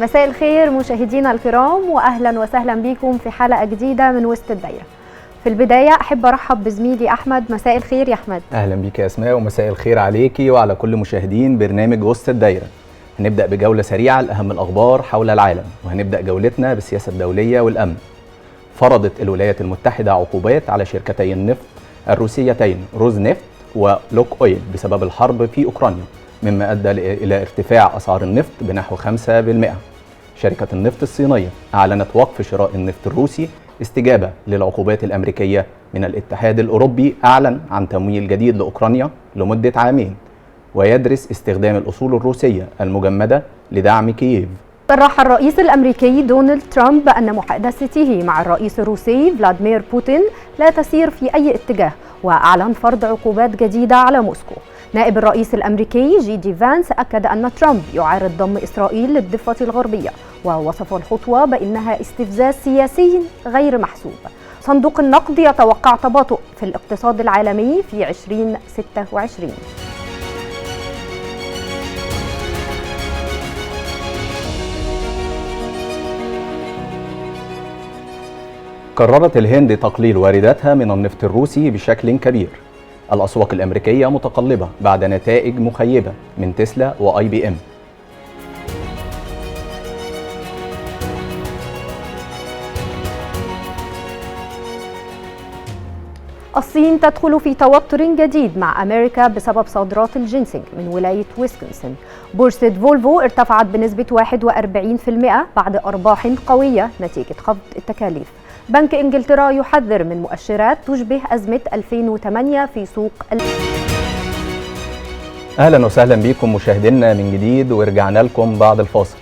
مساء الخير مشاهدينا الكرام، واهلا وسهلا بكم في حلقه جديده من وسط الدايره. في البدايه احب ارحب بزميلي احمد. مساء الخير يا احمد. اهلا بيك يا اسماء، ومساء الخير عليكي وعلى كل مشاهدين برنامج وسط الدايره. هنبدا بجوله سريعه لاهم الاخبار حول العالم، وهنبدا جولتنا بالسياسه الدوليه والامن. فرضت الولايات المتحده عقوبات على شركتي النفط الروسيتين روزنفت ولوك اويل بسبب الحرب في اوكرانيا، مما ادى الى ارتفاع اسعار النفط بنحو 5%. شركه النفط الصينيه اعلنت وقف شراء النفط الروسي استجابه للعقوبات الامريكيه من الاتحاد الاوروبي. اعلن عن تمويل جديد لاوكرانيا لمده عامين، ويدرس استخدام الاصول الروسيه المجمده لدعم كييف. صرح الرئيس الامريكي دونالد ترامب ان محادثته مع الرئيس الروسي فلاديمير بوتين لا تسير في اي اتجاه، واعلن فرض عقوبات جديده على موسكو. نائب الرئيس الامريكي جي دي فانس اكد ان ترامب يعارض ضم اسرائيل للضفه الغربيه، ووصف الخطوه بانها استفزاز سياسي غير محسوب. صندوق النقد يتوقع تباطؤ في الاقتصاد العالمي في 2026. قررت الهند تقليل وارداتها من النفط الروسي بشكل كبير. الأسواق الأمريكية متقلبة بعد نتائج مخيبة من تسلا وآي بي إم. الصين تدخل في توتر جديد مع أمريكا بسبب صادرات الجينسينج من ولاية ويسكونسن. بورصة فولفو ارتفعت بنسبة 41% بعد أرباح قوية نتيجة خفض التكاليف. بنك إنجلترا يحذر من مؤشرات تشبه أزمة 2008 في سوق أهلا وسهلا بكم مشاهدينا من جديد، ورجعنا لكم بعد الفاصل.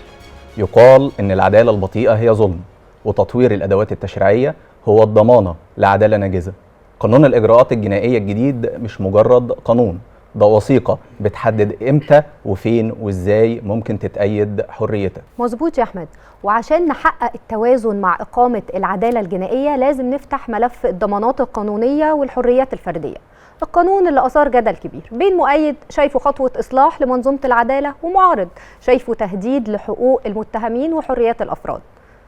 يقال إن العدالة البطيئة هي ظلم، وتطوير الأدوات التشريعية هو الضمانة لعدالة ناجزة. قانون الإجراءات الجنائية الجديد مش مجرد قانون، ده وثيقة بتحدد إمتى وفين وإزاي ممكن تتأيد حريتك. مظبوط يا أحمد، وعشان نحقق التوازن مع إقامة العدالة الجنائية لازم نفتح ملف الضمانات القانونية والحريات الفردية. القانون اللي أثار جدل كبير بين مؤيد شايفه خطوة إصلاح لمنظومة العدالة، ومعارض شايفه تهديد لحقوق المتهمين وحريات الأفراد.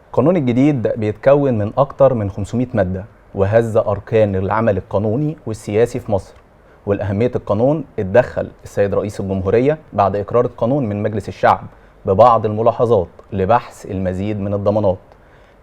القانون الجديد بيتكون من أكتر من 500 مادة، وهز أركان العمل القانوني والسياسي في مصر. والأهمية القانون اتدخل السيد رئيس الجمهورية بعد إقرار القانون من مجلس الشعب ببعض الملاحظات لبحث المزيد من الضمانات.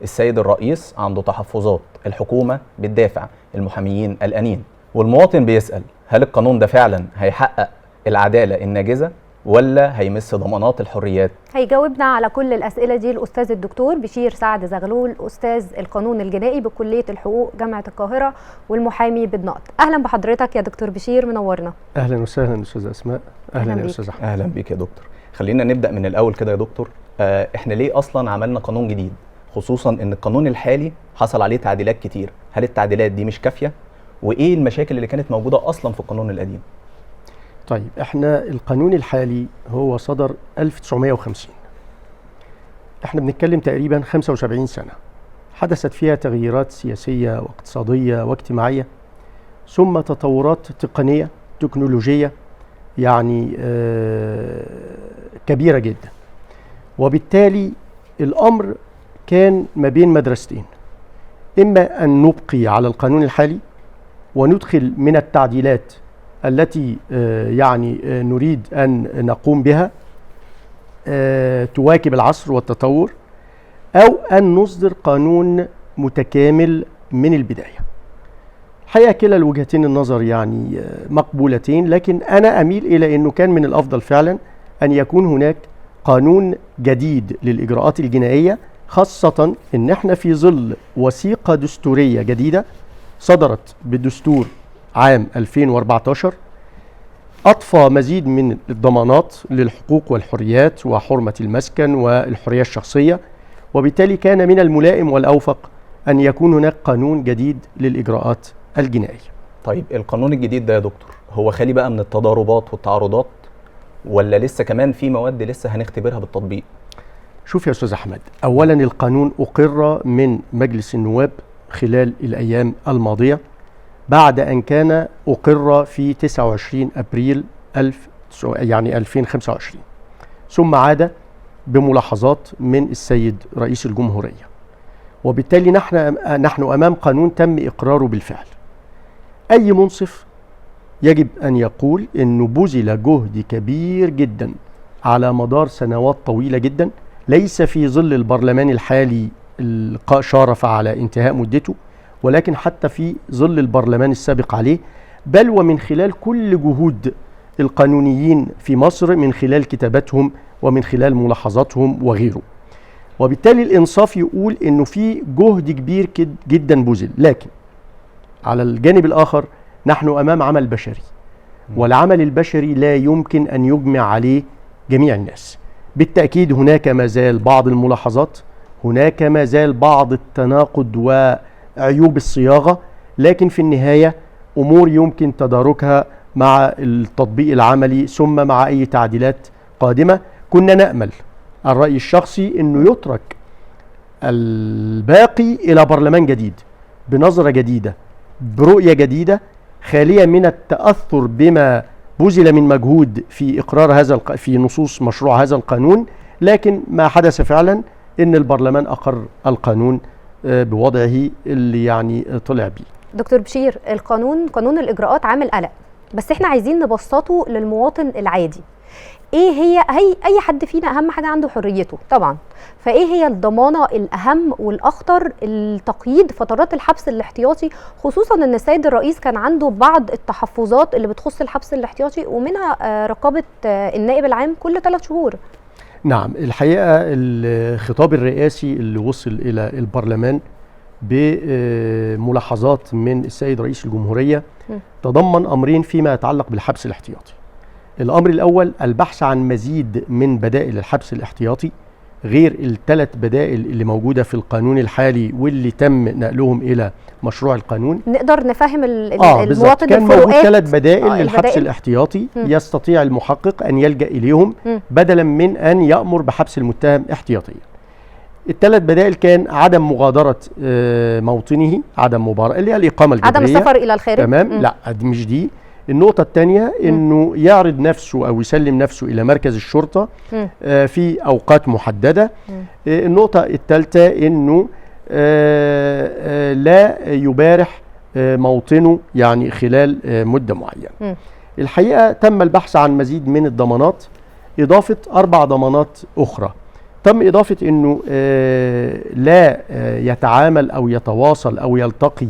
السيد الرئيس عنده تحفظات، الحكومة بتدافع، المحاميين قلقانين، والمواطن بيسأل هل القانون ده فعلا هيحقق العدالة الناجزة ولا هيمس ضمانات الحريات؟ هيجاوبنا على كل الأسئلة دي الأستاذ الدكتور بشير سعد زغلول، أستاذ القانون الجنائي بكلية الحقوق جامعة القاهرة والمحامي بدنقط. أهلا بحضرتك يا دكتور بشير، منورنا. أهلا وسهلا أستاذ أسماء. أهلا يا أستاذ أحمد. أهلا بيك يا دكتور. خلينا نبدأ من الأول كده يا دكتور. إحنا ليه أصلا عملنا قانون جديد، خصوصا إن القانون الحالي حصل عليه تعديلات كتير؟ هل التعديلات دي مش كافية؟ وإيه المشاكل اللي كانت موجودة أصلا في القانون القديم؟ طيب، احنا القانون الحالي هو صدر 1950. احنا بنتكلم تقريبا 75 سنة حدثت فيها تغييرات سياسية واقتصادية واجتماعية، ثم تطورات تقنية تكنولوجية يعني كبيرة جدا. وبالتالي الأمر كان ما بين مدرستين، إما أن نبقي على القانون الحالي وندخل من التعديلات التي يعني نريد أن نقوم بها تواكب العصر والتطور، أو أن نصدر قانون متكامل من البداية. الحقيقة كلا الوجهتين النظر يعني مقبولتين، لكن أنا أميل إلى أنه كان من الأفضل فعلا أن يكون هناك قانون جديد للإجراءات الجنائية، خاصة أن احنا في ظل وثيقة دستورية جديدة صدرت بالدستور عام 2014 أضفى مزيد من الضمانات للحقوق والحريات وحرمة المسكن والحرية الشخصية، وبالتالي كان من الملائم والأوفق أن يكون هناك قانون جديد للإجراءات الجنائية. طيب القانون الجديد ده يا دكتور هو خالي بقى من التضاربات والتعارضات، ولا لسه كمان في مواد لسه هنختبرها بالتطبيق؟ شوف يا أستاذ أحمد، أولا القانون أقر من مجلس النواب خلال الأيام الماضية بعد أن كان أقر في 29 أبريل 2025، ثم عاد بملاحظات من السيد رئيس الجمهورية، وبالتالي نحن أمام قانون تم إقراره بالفعل. أي منصف يجب أن يقول أنه بذل جهد كبير جدا على مدار سنوات طويلة جدا، ليس في ظل البرلمان الحالي شارف على انتهاء مدته، ولكن حتى في ظل البرلمان السابق عليه، بل ومن خلال كل جهود القانونيين في مصر من خلال كتاباتهم ومن خلال ملاحظاتهم وغيره. وبالتالي الإنصاف يقول إنه في جهد كبير جدا بذل، لكن على الجانب الآخر نحن أمام عمل بشري، والعمل البشري لا يمكن أن يجمع عليه جميع الناس. بالتأكيد هناك ما زال بعض الملاحظات، هناك ما زال بعض التناقض وعيوب الصياغة، لكن في النهاية أمور يمكن تداركها مع التطبيق العملي ثم مع أي تعديلات قادمة. كنا نأمل الرأي الشخصي أنه يترك الباقي إلى برلمان جديد بنظرة جديدة برؤية جديدة خالية من التأثر بما بذل من مجهود في إقرار في نصوص مشروع هذا القانون، لكن ما حدث فعلا أن البرلمان أقر القانون بوضعه اللي يعني طلع بيه. دكتور بشير، قانون الإجراءات عامل قلق، بس احنا عايزين نبسطه للمواطن العادي. ايه هي اي حد فينا اهم حاجه عنده حريته طبعا، فايه هي الضمانه الاهم والاخطر التقييد فترات الحبس الاحتياطي، خصوصا ان السيد الرئيس كان عنده بعض التحفظات اللي بتخص الحبس الاحتياطي ومنها رقابه النائب العام كل 3 شهور. نعم، الحقيقه الخطاب الرئاسي اللي وصل الى البرلمان بملاحظات من السيد رئيس الجمهوريه تضمن امرين فيما يتعلق بالحبس الاحتياطي. الأمر الأول البحث عن مزيد من بدائل الحبس الاحتياطي غير ال3 بدائل اللي موجودة في القانون الحالي واللي تم نقلهم إلى مشروع القانون. نقدر نفهم المواطن كان موجود 3 بدائل للحبس الاحتياطي يستطيع المحقق أن يلجأ إليهم بدلا من أن يأمر بحبس المتهم احتياطيا. ال3 بدائل كان عدم مغادرة موطنه، عدم مبارأة اللي هي الإقامة الجبرية، عدم السفر إلى الخارج. تمام. لا دي مش دي. النقطة الثانية انه يعرض نفسه او يسلم نفسه الى مركز الشرطة في اوقات محددة. النقطة الثالثة انه لا يبارح موطنه يعني خلال مدة معينة. الحقيقة تم البحث عن مزيد من الضمانات، اضافة 4 ضمانات اخرى. تم اضافة انه لا يتعامل او يتواصل او يلتقي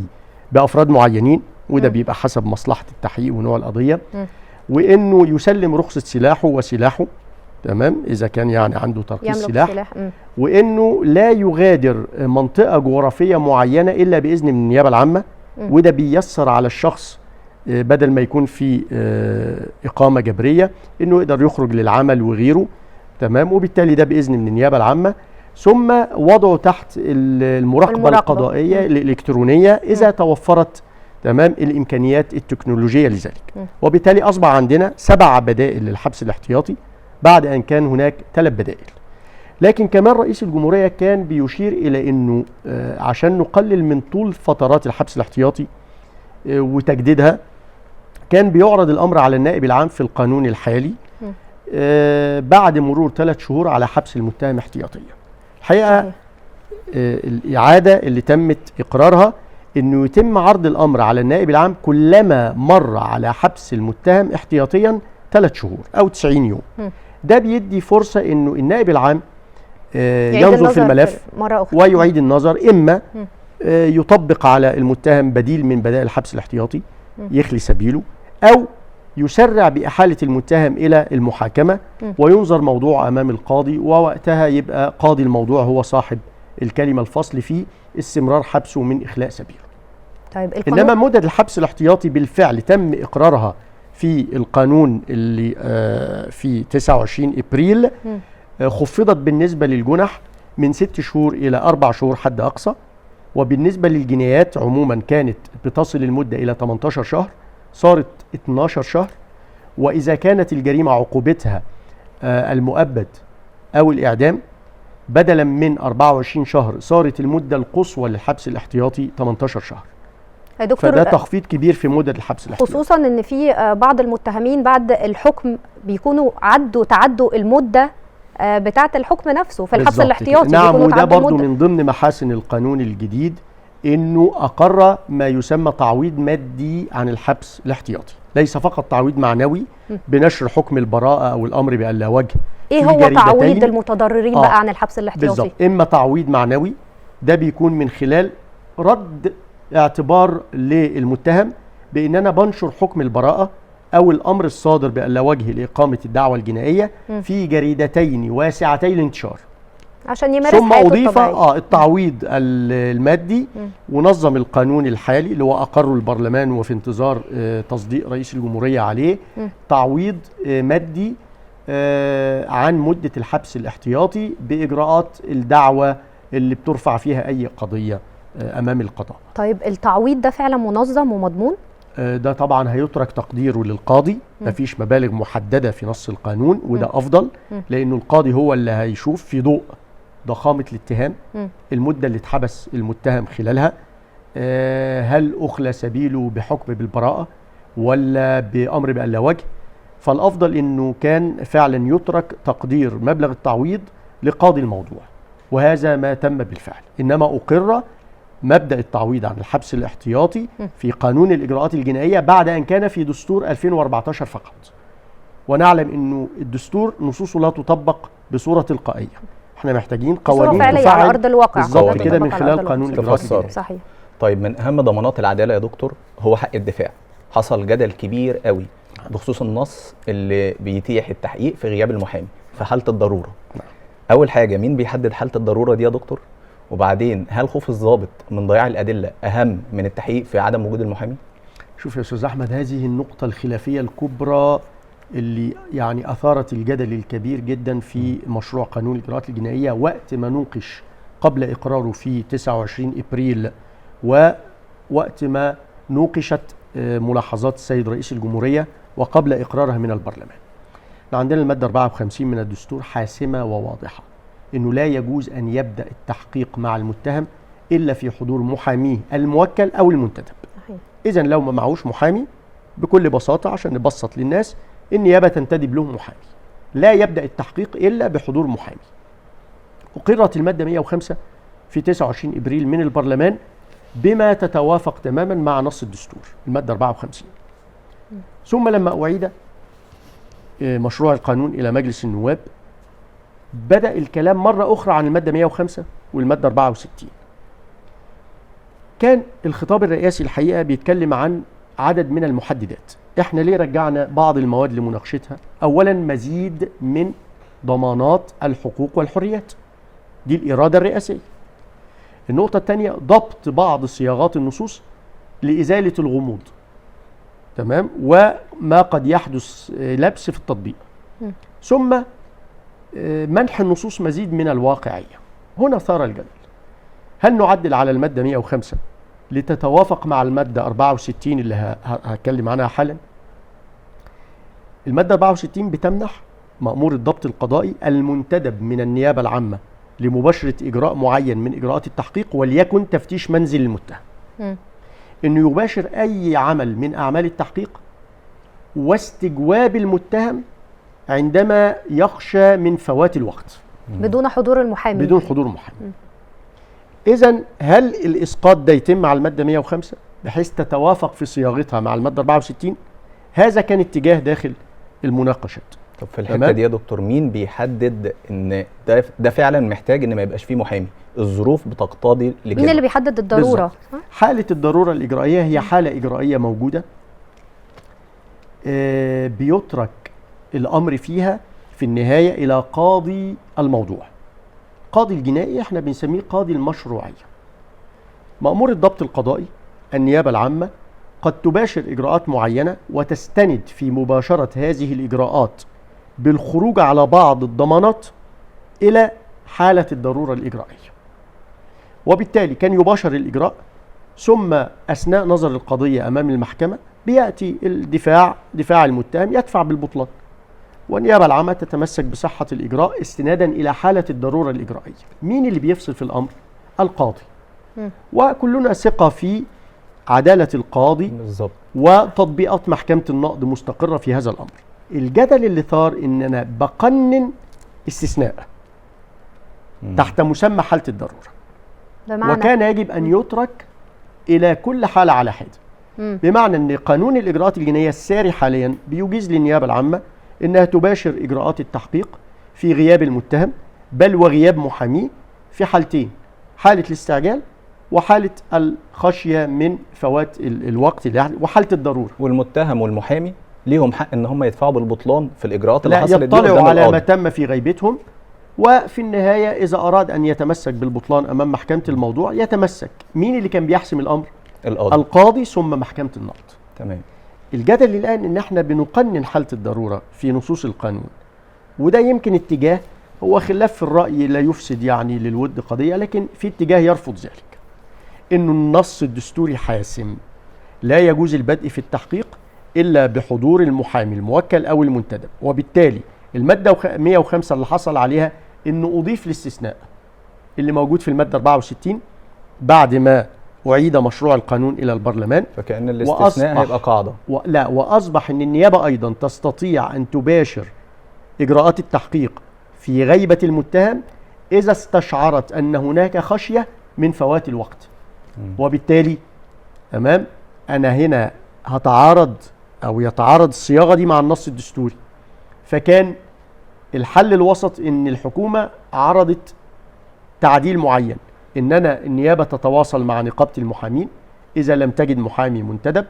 بافراد معينين، وده بيبقى حسب مصلحة التحقيق ونوع القضية، وإنه يسلم رخصة سلاحه وسلاحه، تمام، إذا كان يعني عنده ترخيص سلاح، وإنه لا يغادر منطقة جغرافية معينة إلا بإذن من النيابة العامة، وده بيسر على الشخص بدل ما يكون في إقامة جبرية إنه يقدر يخرج للعمل وغيره، تمام، وبالتالي ده بإذن من النيابة العامة. ثم وضعه تحت المراقبة القضائية الإلكترونية إذا توفرت تمام الامكانيات التكنولوجيه لذلك. وبالتالي اصبح عندنا 7 بدائل للحبس الاحتياطي بعد ان كان هناك 3 بدائل. لكن كمان رئيس الجمهوريه كان بيشير الى انه عشان نقلل من طول فترات الحبس الاحتياطي وتجديدها، كان بيعرض الامر على النائب العام في القانون الحالي بعد مرور 3 شهور على حبس المتهم احتياطيا. الحقيقه الاعاده اللي تمت اقرارها انه يتم عرض الامر على النائب العام كلما مر على حبس المتهم احتياطيا 3 شهور او 90 يوم. ده بيدي فرصه انه النائب العام ينظر في الملف مرة أخرى ويعيد النظر، اما يطبق على المتهم بديل من بدائل الحبس الاحتياطي يخلي سبيله، او يسرع باحاله المتهم الى المحاكمه وينظر موضوع امام القاضي، ووقتها يبقى قاضي الموضوع هو صاحب الكلمه الفصل في استمرار حبسه من اخلاء سبيله. طيب انما مدة الحبس الاحتياطي بالفعل تم اقرارها في القانون اللي في 29 ابريل، خفضت بالنسبة للجنح من 6 شهور الى 4 شهور حد اقصى، وبالنسبة للجنايات عموما كانت بتصل المدة الى 18 شهر صارت 12 شهر، واذا كانت الجريمة عقوبتها المؤبد او الاعدام بدلا من 24 شهر صارت المدة القصوى للحبس الاحتياطي 18 شهر. فده تخفيض كبير في مدة الحبس الاحتياطي، خصوصا ان في بعض المتهمين بعد الحكم بيكونوا تعدوا المدة بتاعه الحكم نفسه في الحبس بالظبط الاحتياطي. نعم، بيكون وده متعدد برضو المدة. من ضمن محاسن القانون الجديد انه اقر ما يسمى تعويض مادي عن الحبس الاحتياطي، ليس فقط تعويض معنوي بنشر حكم البراءة او الامر بأن لا وجه. ايه في هو جريدتين. تعويض المتضررين بقى عن الحبس الاحتياطي؟ بالظبط، اما تعويض معنوي، ده بيكون من خلال رد اعتبار للمتهم بان انا بنشر حكم البراءة او الامر الصادر بأن لا وجه لاقامة الدعوة الجنائية في جريدتين واسعتي الانتشار، عشان يمارس ثم حياته أضيف الطبيعية. التعويض المادي ونظم القانون الحالي اللي هو أقره البرلمان وفي انتظار تصديق رئيس الجمهورية عليه. تعويض مادي عن مدة الحبس الاحتياطي بإجراءات الدعوة اللي بترفع فيها أي قضية أمام القضاء. طيب التعويض ده فعلا منظم ومضمون؟ ده طبعا هيترك تقديره للقاضي، مفيش مبالغ محددة في نص القانون، وده أفضل لأنه القاضي هو اللي هيشوف في ضوء ضخامة الاتهام، المدة اللي اتحبس المتهم خلالها، هل أخلى سبيله بحكم بالبراءة ولا بأمر بأن لا وجه. فالأفضل أنه كان فعلا يترك تقدير مبلغ التعويض لقاضي الموضوع، وهذا ما تم بالفعل. إنما أقر مبدأ التعويض عن الحبس الاحتياطي في قانون الإجراءات الجنائية بعد أن كان في دستور 2014 فقط، ونعلم أنه الدستور نصوصه لا تطبق بصورة تلقائية، احنا محتاجين قوانين فعلية على أرض الواقع بالظبط كده من خلال قانون الإجراءات الجنائية. صحيح. طيب من أهم ضمانات العدالة يا دكتور هو حق الدفاع. حصل جدل كبير قوي بخصوص النص اللي بيتيح التحقيق في غياب المحامي في حالة الضرورة. أول حاجة، مين بيحدد حالة الضرورة دي يا دكتور؟ وبعدين هل خوف الضابط من ضياع الأدلة أهم من التحقيق في عدم وجود المحامي؟ شوف يا أستاذ أحمد، هذه النقطة الخلافية الكبرى اللي يعني أثارت الجدل الكبير جدا في مشروع قانون الإجراءات الجنائية وقت ما نوقش قبل إقراره في 29 إبريل، ووقت ما نوقشت ملاحظات السيد رئيس الجمهورية وقبل إقرارها من البرلمان. عندنا المادة 54 من الدستور حاسمة وواضحة إنه لا يجوز أن يبدأ التحقيق مع المتهم إلا في حضور محاميه الموكل أو المنتدب. إذن لو ما معهوش محامي بكل بساطة عشان نبسط للناس، النيابة تنتدب له محامي، لا يبدأ التحقيق إلا بحضور محامي. أقرت المادة 105 في 29 إبريل من البرلمان بما تتوافق تماما مع نص الدستور المادة 54. ثم لما أعيد مشروع القانون إلى مجلس النواب بدأ الكلام مرة أخرى عن المادة 105 والمادة 64. كان الخطاب الرئاسي الحقيقة بيتكلم عن عدد من المحددات. احنا ليه رجعنا بعض المواد لمناقشتها؟ أولا مزيد من ضمانات الحقوق والحريات، دي الإرادة الرئاسية. النقطة الثانية ضبط بعض صياغات النصوص لإزالة الغموض، تمام، وما قد يحدث لبس في التطبيق. ثم منح النصوص مزيد من الواقعية. هنا ثار الجدل، هل نعدل على المادة 105 لتتوافق مع المادة 64 اللي هتكلم عنها حالا؟ المادة 64 بتمنح مأمور الضبط القضائي المنتدب من النيابة العامة لمباشرة إجراء معين من إجراءات التحقيق، وليكن تفتيش منزل المتهم، إنه يباشر أي عمل من أعمال التحقيق واستجواب المتهم عندما يخشى من فوات الوقت بدون حضور المحامي. بدون حضور المحامي. إذن هل الإسقاط ده يتم على المادة 105 بحيث تتوافق في صياغتها مع المادة 64؟ هذا كان اتجاه داخل المناقشات. طب في الحتة دي يا دكتور مين بيحدد ان ده فعلا محتاج ان ما يبقاش فيه محامي؟ الظروف بتقتضي لكده. مين اللي بيحدد الضرورة؟ حالة الضرورة الإجرائية هي حالة إجرائية موجودة، بيترك الأمر فيها في النهاية إلى قاضي الموضوع. قاضي الجنائي احنا بنسميه قاضي المشروعية. مأمور الضبط القضائي النيابة العامة قد تباشر إجراءات معينة وتستند في مباشرة هذه الإجراءات بالخروج على بعض الضمانات إلى حالة الضرورة الإجرائية، وبالتالي كان يباشر الإجراء ثم أثناء نظر القضية أمام المحكمة بيأتي دفاع المتهم يدفع بالبطلان، والنيابة العامة تتمسك بصحة الإجراء استنادا إلى حالة الضرورة الإجرائية. مين اللي بيفصل في الأمر؟ القاضي. وكلنا ثقة في عدالة القاضي بالزبط. وتطبيقات محكمة النقض مستقرة في هذا الأمر. الجدل اللي ثار إن أنا بقنن استثناء تحت مسمى حالة الضرورة، بمعنى وكان يجب أن يترك إلى كل حالة على حدة. بمعنى أن قانون الإجراءات الجنائية الساري حاليا بيجيز للنيابة العامة أنها تباشر إجراءات التحقيق في غياب المتهم بل وغياب محاميه في حالتين: حالة الاستعجال وحالة الخشية من فوات الوقت وحالة الضرورة. والمتهم والمحامي ليهم حق ان هم يدفعوا بالبطلان في الاجراءات اللي لا، حصلت دي يطلعوا قدام على ما القاضي. تم في غيبتهم، وفي النهاية إذا أراد أن يتمسك بالبطلان أمام محكمة الموضوع يتمسك. مين اللي كان بيحسم الأمر؟ القاضي ثم محكمة النقض. تمام. الجدل الآن إن احنا بنقنن حالة الضرورة في نصوص القانون، وده يمكن اتجاه هو خلاف في الرأي لا يفسد يعني للود قضية، لكن في اتجاه يرفض ذلك، إنه النص الدستوري حاسم، لا يجوز البدء في التحقيق إلا بحضور المحامي الموكل أو المنتدب. وبالتالي المادة 105 اللي حصل عليها إنه أضيف الاستثناء اللي موجود في المادة 64 بعد ما أعيد مشروع القانون إلى البرلمان، فكأن الاستثناء هيبقى قاعدة. وأصبح إن النيابة أيضا تستطيع أن تباشر إجراءات التحقيق في غيبة المتهم إذا استشعرت أن هناك خشية من فوات الوقت. وبالتالي تمام، أنا هنا هتعارض أو يتعارض الصياغة دي مع النص الدستوري. فكان الحل الوسط إن الحكومة عرضت تعديل معين، إن النيابة تتواصل مع نقابة المحامين إذا لم تجد محامي منتدب،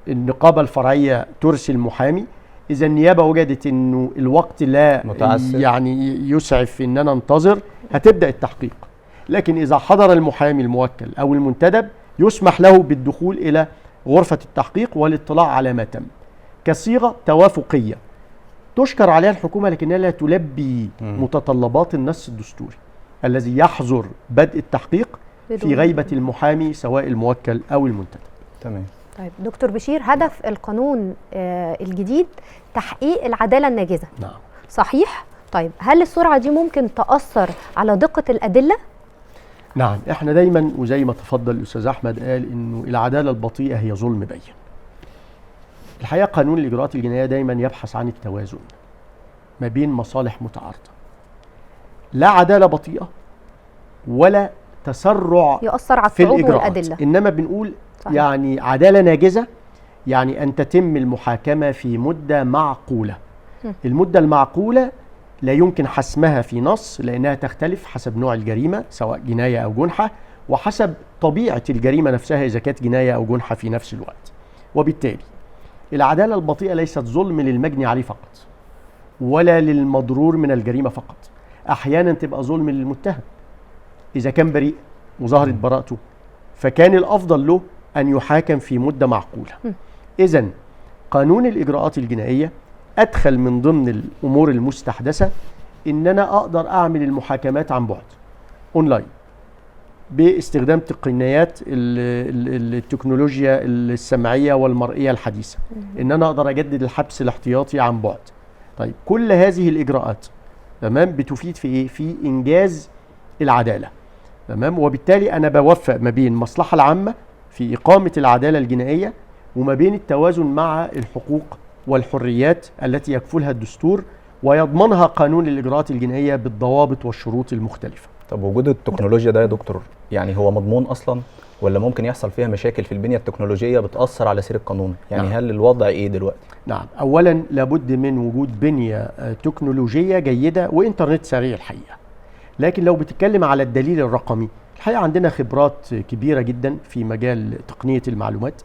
النقابة الفرعية ترسل محامي، إذا النيابة وجدت إنه الوقت لا متعسر يعني يسعف إن أنا انتظر، هتبدأ التحقيق. لكن إذا حضر المحامي الموكل أو المنتدب يسمح له بالدخول إلى غرفة التحقيق والاطلاع على ما تم كصيغة توافقية تشكر عليها الحكومة، لكنها لا تلبي متطلبات النص الدستوري الذي يحظر بدء التحقيق في غيبة المحامي سواء الموكل أو المنتدب. تمام. طيب دكتور بشير، هدف القانون الجديد تحقيق العدالة الناجزة. نعم. صحيح؟ طيب هل السرعة دي ممكن تأثر على دقة الأدلة؟ نعم، احنا دايما وزي ما تفضل الأستاذ أحمد قال إنه العدالة البطيئة هي ظلم بين. الحقيقة قانون الإجراءات الجنائية دايما يبحث عن التوازن ما بين مصالح متعارضة، لا عدالة بطيئة ولا تسرع يؤثر على في الصعوبة الإجراءات، والأدلة. إنما بنقول صحيح. يعني عدالة ناجزة، يعني أن تتم المحاكمة في مدة معقولة. المدة المعقولة لا يمكن حسمها في نص، لأنها تختلف حسب نوع الجريمة سواء جناية أو جنحة، وحسب طبيعة الجريمة نفسها إذا كانت جناية أو جنحة في نفس الوقت. وبالتالي العدالة البطيئة ليست ظلم للمجني عليه فقط ولا للمضرور من الجريمة فقط، أحيانا تبقى ظلم للمتهم إذا كان بريء وظهرت براءته، فكان الأفضل له أن يحاكم في مدة معقولة. إذن قانون الإجراءات الجنائية أدخل من ضمن الأمور المستحدثة إن أنا أقدر أعمل المحاكمات عن بعد أونلاين باستخدام تقنيات التكنولوجيا السمعية والمرئية الحديثة، إن أنا أقدر أجدد الحبس الاحتياطي عن بعد. طيب كل هذه الإجراءات تمام بتفيد في إيه؟ في إنجاز العدالة. تمام. وبالتالي أنا بوفق ما بين المصلحة العامة في إقامة العدالة الجنائية وما بين التوازن مع الحقوق والحريات التي يكفلها الدستور ويضمنها قانون الإجراءات الجنائية بالضوابط والشروط المختلفة. طب وجود التكنولوجيا ده يا دكتور يعني هو مضمون أصلا ولا ممكن يحصل فيها مشاكل في البنية التكنولوجية بتأثر على سير القانون؟ يعني نعم. هل الوضع إيه دلوقتي؟ نعم، أولا لابد من وجود بنية تكنولوجية جيدة وإنترنت سريع الحقيقة. لكن لو بتتكلم على الدليل الرقمي، الحقيقة عندنا خبرات كبيرة جدا في مجال تقنية المعلومات،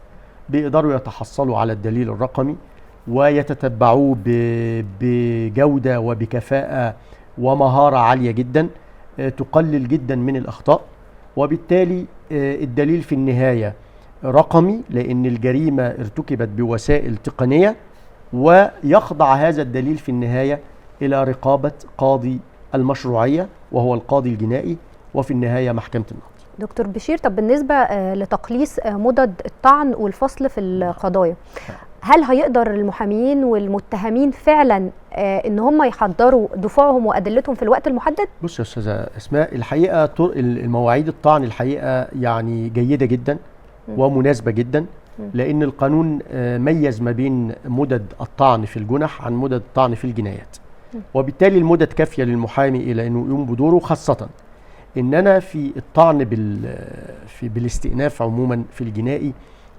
بيقدروا يتحصلوا على الدليل الرقمي ويتتبعوه بجودة وبكفاءة ومهارة عالية جدا تقلل جدا من الأخطاء. وبالتالي الدليل في النهاية رقمي لأن الجريمة ارتكبت بوسائل تقنية، ويخضع هذا الدليل في النهاية إلى رقابة قاضي المشروعية وهو القاضي الجنائي وفي النهاية محكمة النقض. دكتور بشير، طب بالنسبة لتقليص مدد الطعن والفصل في القضايا، هل هيقدر المحامين والمتهمين فعلا ان هم يحضروا دفوعهم وادلتهم في الوقت المحدد؟ بص يا استاذه اسماء، الحقيقه المواعيد الطعن الحقيقه يعني جيده جدا ومناسبه جدا، لان القانون ميز ما بين مدد الطعن في الجنح عن مدد الطعن في الجنايات. وبالتالي المدد كافيه للمحامي الى انه يقوم بدوره، خاصه ان انا في الطعن بالاستئناف عموما في الجنائي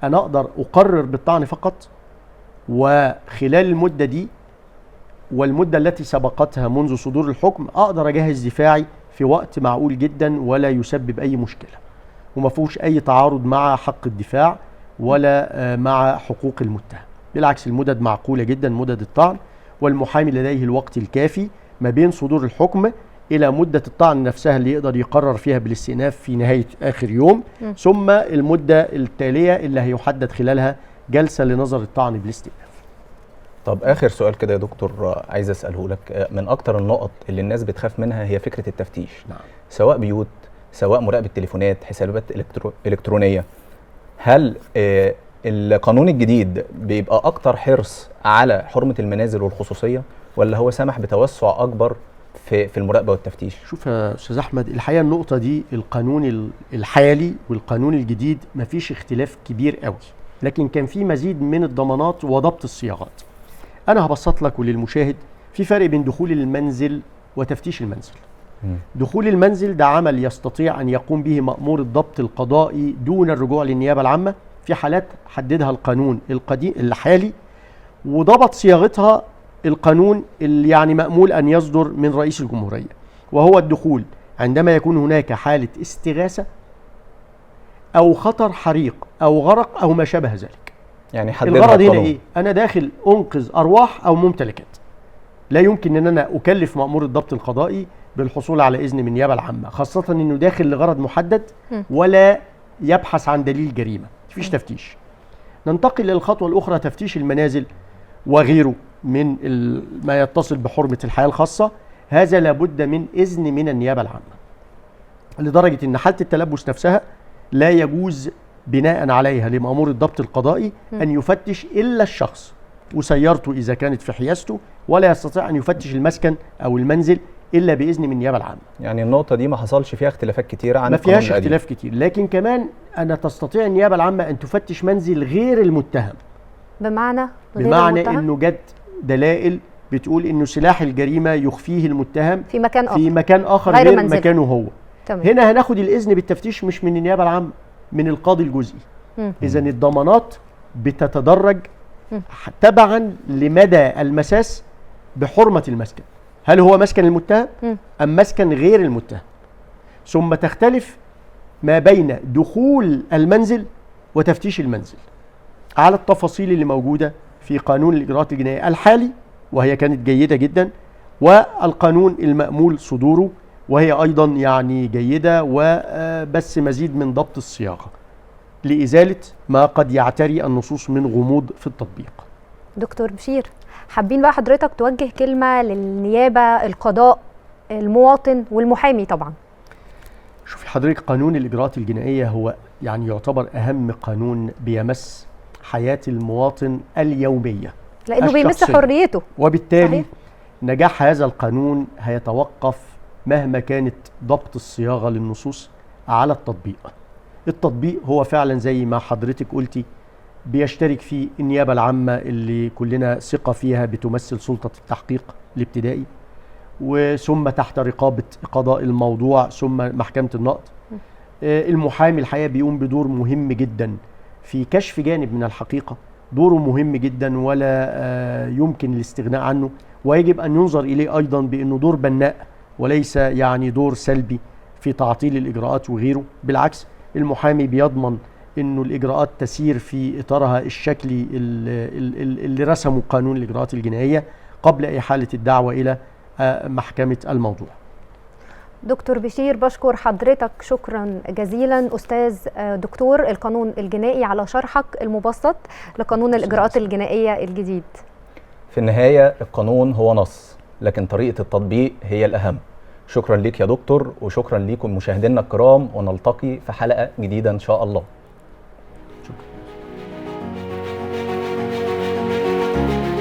انا اقدر اقرر بالطعن فقط، وخلال المده دي والمده التي سبقتها منذ صدور الحكم اقدر اجهز دفاعي في وقت معقول جدا ولا يسبب اي مشكله، وما فيهوش اي تعارض مع حق الدفاع ولا مع حقوق المتهم. بالعكس المدد معقوله جدا، مدد الطعن، والمحامي لديه الوقت الكافي ما بين صدور الحكم الى مده الطعن نفسها اللي يقدر يقرر فيها بالاستئناف في نهايه اخر يوم، ثم المده التاليه اللي هيحدد خلالها جلسه لنظر الطعن بالاستئناف. طب اخر سؤال كده يا دكتور عايز اساله لك، من اكتر النقط اللي الناس بتخاف منها هي فكره التفتيش. نعم. سواء بيوت، سواء مراقبه تليفونات، حسابات الكترونيه. هل القانون الجديد بيبقى اكتر حرص على حرمه المنازل والخصوصيه، ولا هو سمح بتوسع اكبر في المراقبه والتفتيش؟ شوف يا استاذ احمد، الحقيقه النقطه دي القانون الحالي والقانون الجديد مفيش اختلاف كبير قوي، لكن كان في مزيد من الضمانات وضبط الصياغات. انا هبسط لك وللمشاهد في فرق بين دخول المنزل وتفتيش المنزل. دخول المنزل ده عمل يستطيع ان يقوم به مأمور الضبط القضائي دون الرجوع للنيابه العامه في حالات حددها القانون القديم الحالي، وضبط صياغتها القانون اللي يعني مأمول أن يصدر من رئيس الجمهورية، وهو الدخول عندما يكون هناك حالة استغاثة أو خطر حريق أو غرق أو ما شابه ذلك. يعني حددها الغرض القانون. هنا إيه؟ أنا داخل أنقذ أرواح أو ممتلكات. لا يمكن أن أنا أكلف مأمور الضبط القضائي بالحصول على إذن من النيابة العامة، خاصة أنه داخل لغرض محدد ولا يبحث عن دليل جريمة، مفيش تفتيش. ننتقل للخطوة الأخرى، تفتيش المنازل وغيره من ما يتصل بحرمة الحياة الخاصة. هذا لابد من إذن من النيابة العامة، لدرجة أن حالة التلبس نفسها لا يجوز بناء عليها لمأمور الضبط القضائي أن يفتش إلا الشخص وسيارته إذا كانت في حيازته، ولا يستطيع أن يفتش المسكن أو المنزل إلا بإذن من النيابة العامة. يعني النقطة دي ما حصلش فيها اختلافات كتيرة عن ما فيهاش اختلاف كتير، لكن كمان أنا تستطيع النيابة العامة أن تفتش منزل غير المتهم. بمعنى أنه جد دلائل بتقول أنه سلاح الجريمة يخفيه المتهم في مكان آخر، في مكان آخر غير مكانه هو. تمام. هنا هناخد الإذن بالتفتيش مش من النيابة العامة، من القاضي الجزئي. إذن الضمانات بتتدرج تبعا لمدى المساس بحرمة المسكن، هل هو مسكن المتهم أم مسكن غير المتهم، ثم تختلف ما بين دخول المنزل وتفتيش المنزل على التفاصيل اللي موجودة في قانون الإجراءات الجنائية الحالي، وهي كانت جيدة جدا، والقانون المأمول صدوره وهي أيضا يعني جيدة، وبس مزيد من ضبط الصياغة لإزالة ما قد يعتري النصوص من غموض في التطبيق. دكتور بشير، حابين بقى حضرتك توجه كلمة للنيابة، القضاء، المواطن والمحامي طبعا. شوفي حضرتك، قانون الإجراءات الجنائية هو يعني يعتبر أهم قانون بيمس حياة المواطن اليومية، لأنه بيمس حريته، وبالتالي صحيح. نجاح هذا القانون هيتوقف مهما كانت ضبط الصياغة للنصوص على التطبيق. التطبيق هو فعلا زي ما حضرتك قلتي بيشترك فيه النيابة العامة اللي كلنا ثقة فيها بتمثل سلطة التحقيق الابتدائي، وثم تحت رقابة قضاء الموضوع، ثم محكمة النقض. المحامي الحقيقة بيقوم بدور مهم جدا في كشف جانب من الحقيقة، دوره مهم جدا ولا يمكن الاستغناء عنه، ويجب أن ينظر إليه أيضا بأنه دور بناء وليس يعني دور سلبي في تعطيل الإجراءات وغيره. بالعكس، المحامي بيضمن أنه الإجراءات تسير في إطارها الشكلي اللي رسمه قانون الإجراءات الجنائية قبل إحالة الدعوة إلى محكمة الموضوع. دكتور بشير، بشكر حضرتك شكرا جزيلا، أستاذ دكتور القانون الجنائي، على شرحك المبسط لقانون الإجراءات الجنائية الجديد. في النهاية القانون هو نص، لكن طريقة التطبيق هي الأهم. شكرا ليك يا دكتور، وشكرا ليكم مشاهدينا الكرام، ونلتقي في حلقة جديدة إن شاء الله.